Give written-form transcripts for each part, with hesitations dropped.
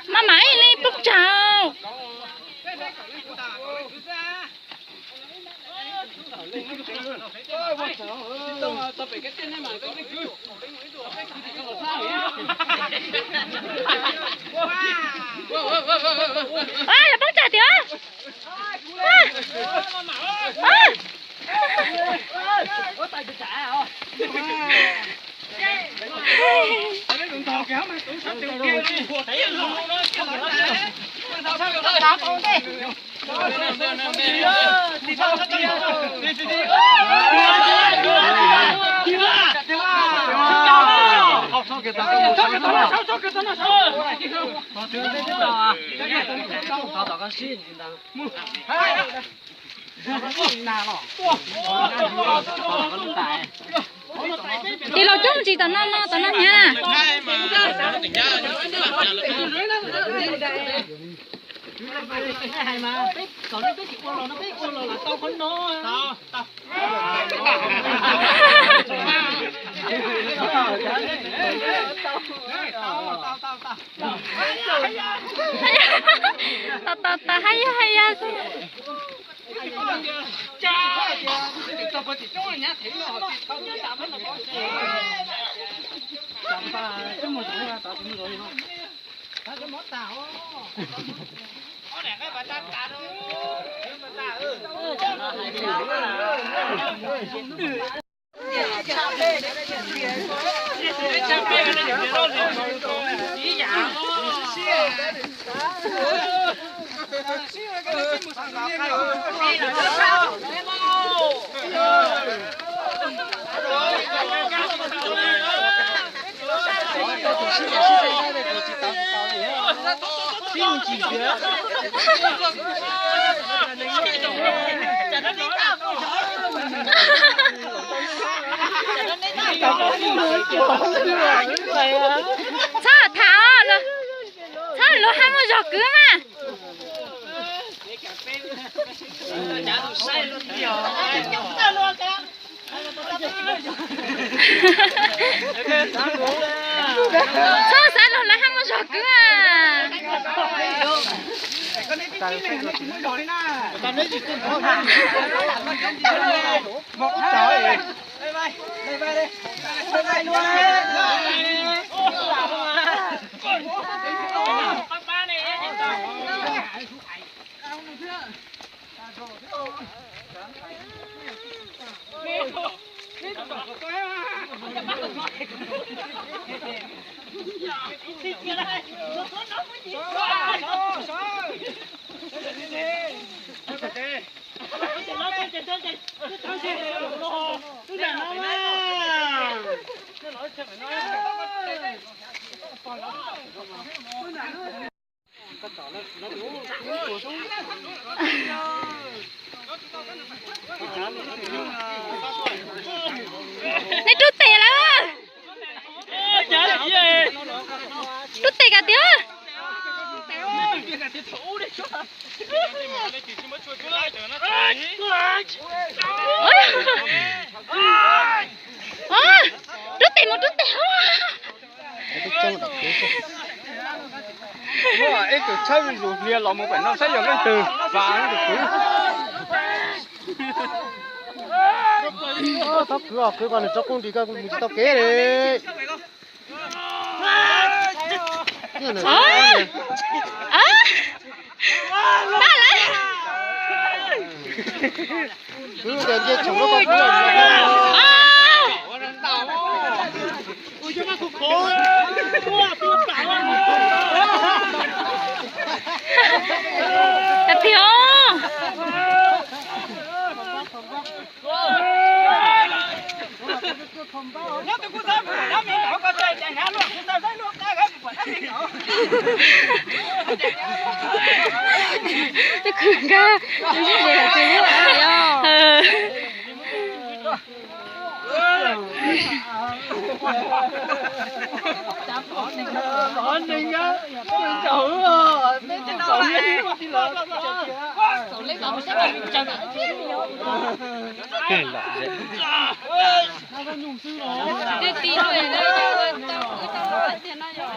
Mà máy này bốc chào. Là bốc chào tía. Thì lo chung gì tao nó nha. Ta hay à. Sao tháo rồi. Sao lo ham một giọt cứ mà. Sao sao lo ham một giọt cứ à. Này trút tè là trút tè cả tía. Trút tè một trút tè. Cái từ chơi dù lia lọ một bản nó sẽ dùng cái từ và nó được cứ tóc cứ còn cho con đi coi mình tóc kế đi Ba lại. cứ đèn kia chồng nó còn cứ Cà thiếu. Cái khử ca. Cái gì là cái nước này à? Con mình á, cháu rồi, mấy cháu lên đi lỡ. Cháu lên đó sẽ làm chồng. Cái lọ đấy. Nó có nhung sư rồi. Đi tí rồi đây tao tiền nó rồi.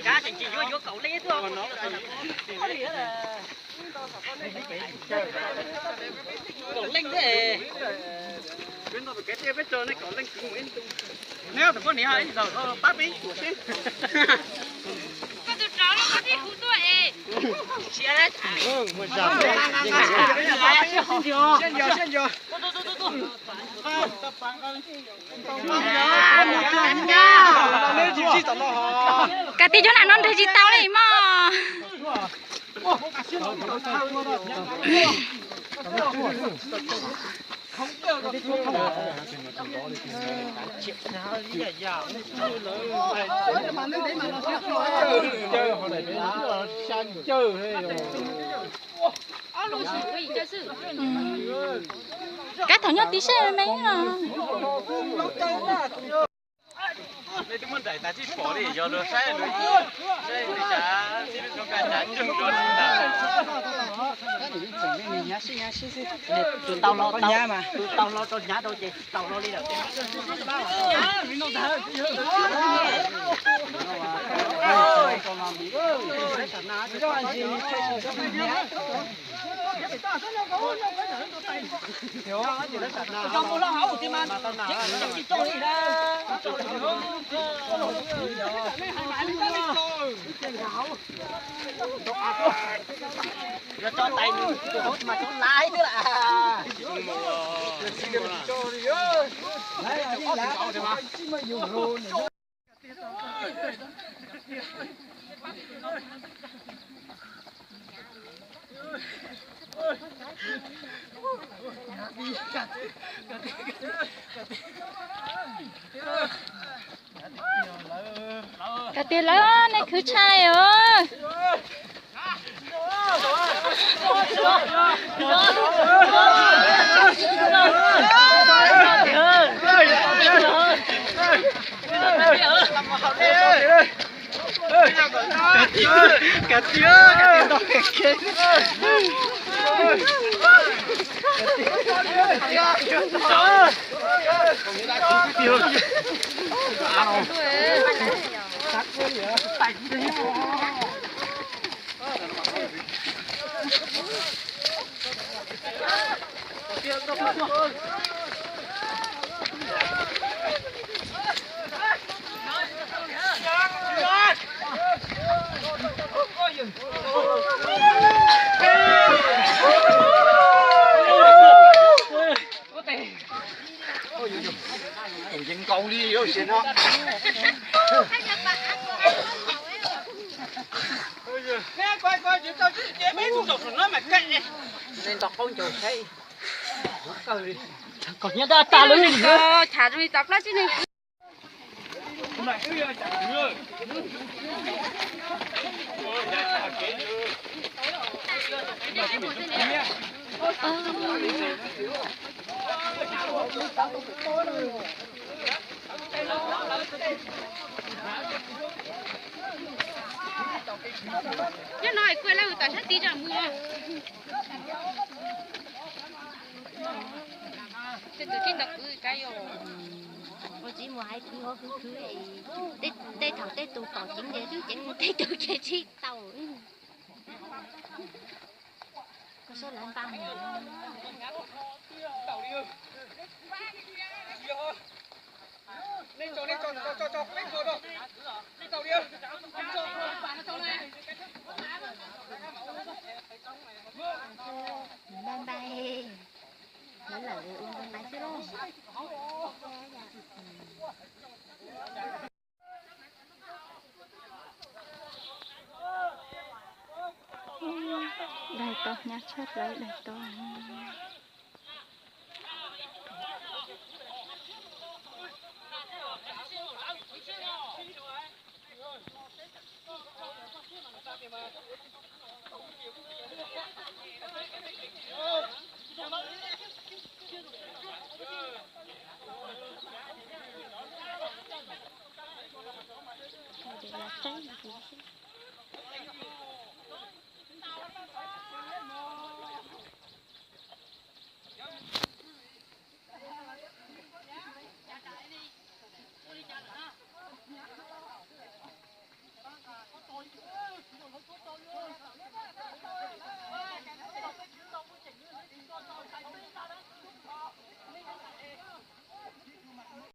cá thì chỉ vô cậu lấy thôi cậu lên thế bên đó cái kia bên trên này cậu lên cũng nguyên nếu tụi con này hay giờ nó bắt đi con tụi cháu nó có thích hú tuổi một giờ xin vô cái tí cho nào non thấy gì tao này mà cái thằng nhóc tí xe mấy à lấy tụi mình đẩy ta chỉ bỏ đi giờ nó sai rồi sai thì chả chỉ nó cái chả chừng cho tụi tao lo tao nhá đâu chị tao lo đi đâu không lo hậu thì mà chỉ cho đi ra nó cho tay mà cho lái nữa à cái tiền lớn này cứ trai ơi cả tiếng đó kẹt dân câu đi đâu xin nó nè coi chỉ tao chế mấy con độc nó mà cạnh này nên độc con chuột thấy còn nhớ ta ta luôn thả rồi tập lá chứ này chứ nói quên là tại sao tí chẳng mua chứ tôi trên đặc cứ cái rồi我只冇喺佢嗰佢你頭低到度整嘢都整低到隻黐豆，個số兩包米。lên cho lên cho đâu đi tàu đi Bye bye. Nữa là uống bye bye chứ đâu. Đây to nhá chết lấy để to để là cháy